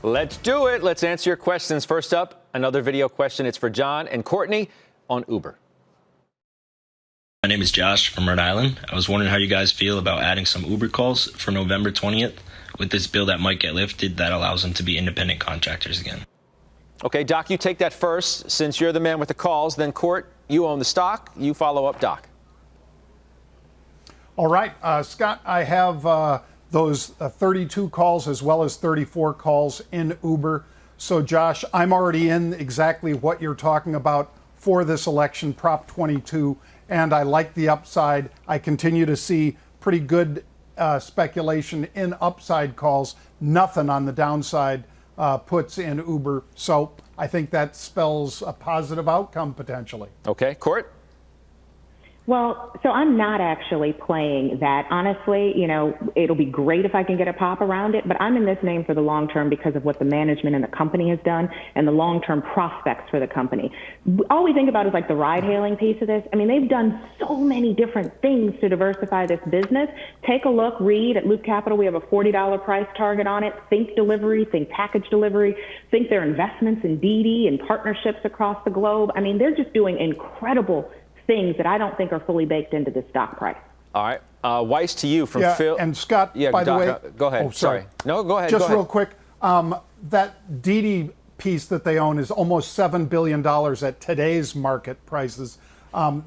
Let's do it. Let's answer your questions. First up, another video question. It's for John and Courtney on Uber. My name is Josh from Rhode Island. I was wondering how you guys feel about adding some Uber calls for November 20th with this bill that might get lifted that allows them to be independent contractors again. Okay, Doc, you take that first since you're the man with the calls. Then, Court, you own the stock. You follow up, Doc. All right, Scott, I have those 32 calls as well as 34 calls in Uber. So, Josh, I'm already in exactly what you're talking about for this election, Prop 22, and I like the upside. I continue to see pretty good speculation in upside calls, nothing on the downside puts in Uber. So I think that spells a positive outcome potentially. Okay, Court? Well, so I'm not actually playing that. Honestly, you know, it'll be great if I can get a pop around it, but I'm in this name for the long term because of what the management and the company has done and the long-term prospects for the company. All we think about is like the ride-hailing piece of this. I mean, they've done so many different things to diversify this business. Take a look, read at Loop Capital. We have a $40 price target on it. Think delivery, think package delivery, think their investments in DD and partnerships across the globe. I mean, they're just doing incredible things that I don't think are fully baked into the stock price. All right. Weiss, to you from Phil. And Scott, by the way. Go ahead. Oh, sorry. No, go ahead. Just real quick. That DD piece that they own is almost $7 billion at today's market prices.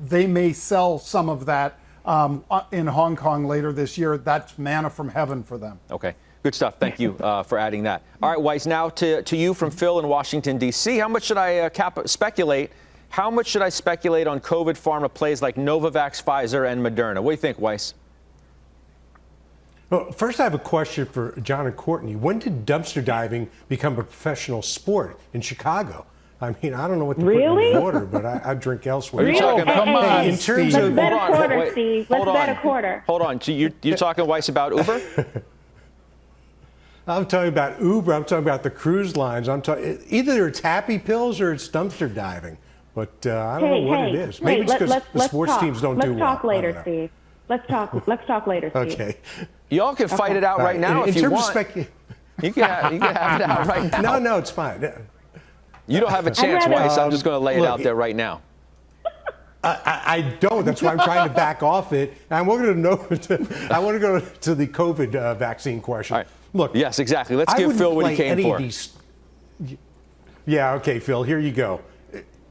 They may sell some of that in Hong Kong later this year. That's manna from heaven for them. Okay. Good stuff. Thank you for adding that. All right, Weiss, now to you from Phil in Washington, D.C. How much should I speculate? How much should I speculate on COVID pharma plays like Novavax, Pfizer, and Moderna? What do you think, Weiss? Well, first I have a question for John and Courtney. When did dumpster diving become a professional sport in Chicago? I mean, I don't know what to put in the water, but I drink elsewhere. Are you talking about? Come on, in terms Let's of bet a quarter, Steve. Let's bet a quarter. Hold on. So you're talking, Weiss, about Uber? I'm talking about Uber. I'm talking about the cruise lines. I'm talking either it's happy pills or it's dumpster diving. But I don't know what it is. Maybe it's because the sports teams don't do well. Let's talk later, Steve. Let's talk later, Steve. Okay. Y'all can fight it out right now if you want. You can have it out right now. No, it's fine. You don't have a chance, Weiss. I'm just going to lay it out there right now. I don't. That's why I'm trying to back off it. And I want to go to the COVID vaccine question. All right. Look. Yes, exactly. Let's give Phil what he came for. Yeah. Okay, Phil. Here you go.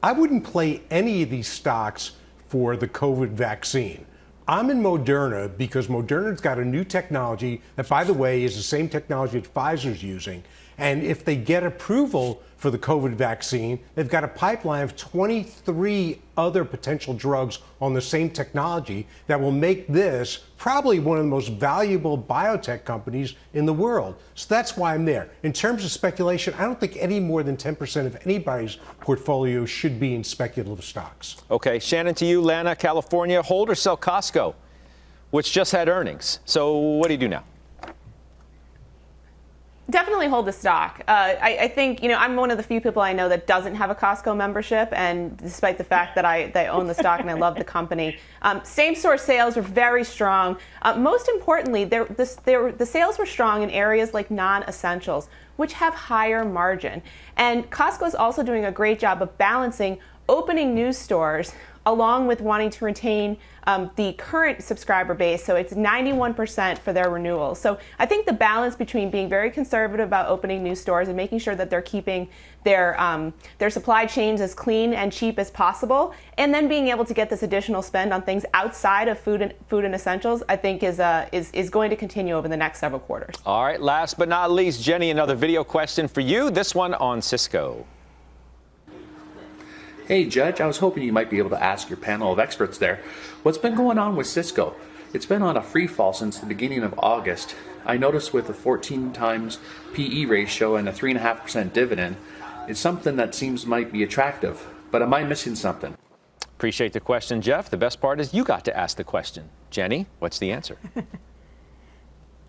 I wouldn't play any of these stocks for the COVID vaccine. I'm in Moderna because Moderna's got a new technology that, by the way, is the same technology that Pfizer's using. And if they get approval for the COVID vaccine, they've got a pipeline of 23 other potential drugs on the same technology that will make this probably one of the most valuable biotech companies in the world. So that's why I'm there. In terms of speculation, I don't think any more than 10% of anybody's portfolio should be in speculative stocks. Okay, Shannon, to you, Lana, California, hold or sell Costco, which just had earnings. So what do you do now? Definitely hold the stock. I think, I'm one of the few people I know that doesn't have a Costco membership, and despite the fact that I own the stock and I love the company, same-store sales were very strong. Most importantly, the sales were strong in areas like non-essentials, which have higher margin. And Costco is also doing a great job of balancing opening new stores along with wanting to retain the current subscriber base. So it's 91% for their renewals. So I think the balance between being very conservative about opening new stores and making sure that they're keeping their supply chains as clean and cheap as possible, and then being able to get this additional spend on things outside of food and essentials, I think is going to continue over the next several quarters. All right, last but not least, Jenny, another video question for you. This one on Cisco. Hey, Judge, I was hoping you might be able to ask your panel of experts there, what's been going on with Cisco? It's been on a free fall since the beginning of August. I noticed with a 14 times PE ratio and a 3.5% dividend, it's something that seems might be attractive. But am I missing something? Appreciate the question, Jeff. The best part is you got to ask the question. Jenny, what's the answer?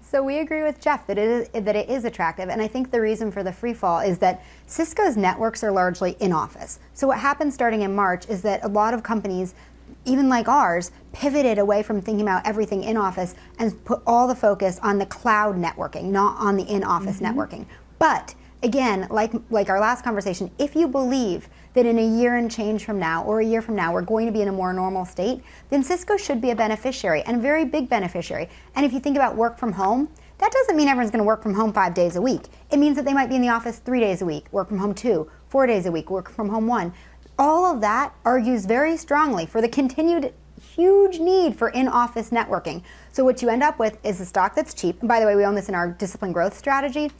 So we agree with Jeff that it is attractive, and I think the reason for the free fall is that Cisco's networks are largely in-office. So what happened starting in March is that a lot of companies, even like ours, pivoted away from thinking about everything in-office and put all the focus on the cloud networking, not on the in-office networking. But again, like our last conversation, if you believe that in a year and change from now or a year from now we're going to be in a more normal state, then Cisco should be a beneficiary, and a very big beneficiary. And if you think about work from home, that doesn't mean everyone's going to work from home 5 days a week. It means that they might be in the office 3 days a week, work from home 2, 4 days a week, work from home 1. All of that argues very strongly for the continued huge need for in-office networking. So what you end up with is a stock that's cheap. And by the way, we own this in our disciplined growth strategy.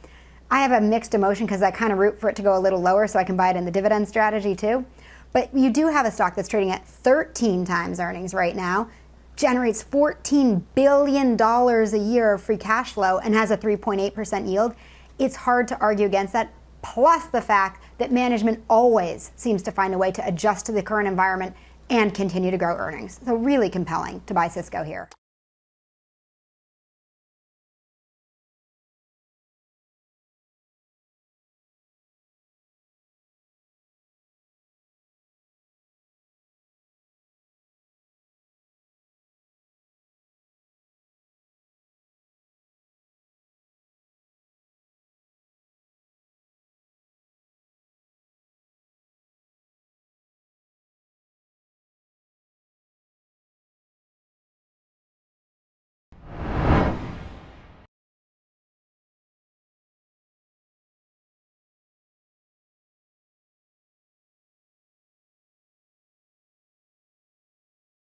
I have a mixed emotion because I kind of root for it to go a little lower so I can buy it in the dividend strategy too. But you do have a stock that's trading at 13 times earnings right now, generates $14 billion a year of free cash flow, and has a 3.8% yield. It's hard to argue against that, plus the fact that management always seems to find a way to adjust to the current environment and continue to grow earnings. So really compelling to buy Cisco here.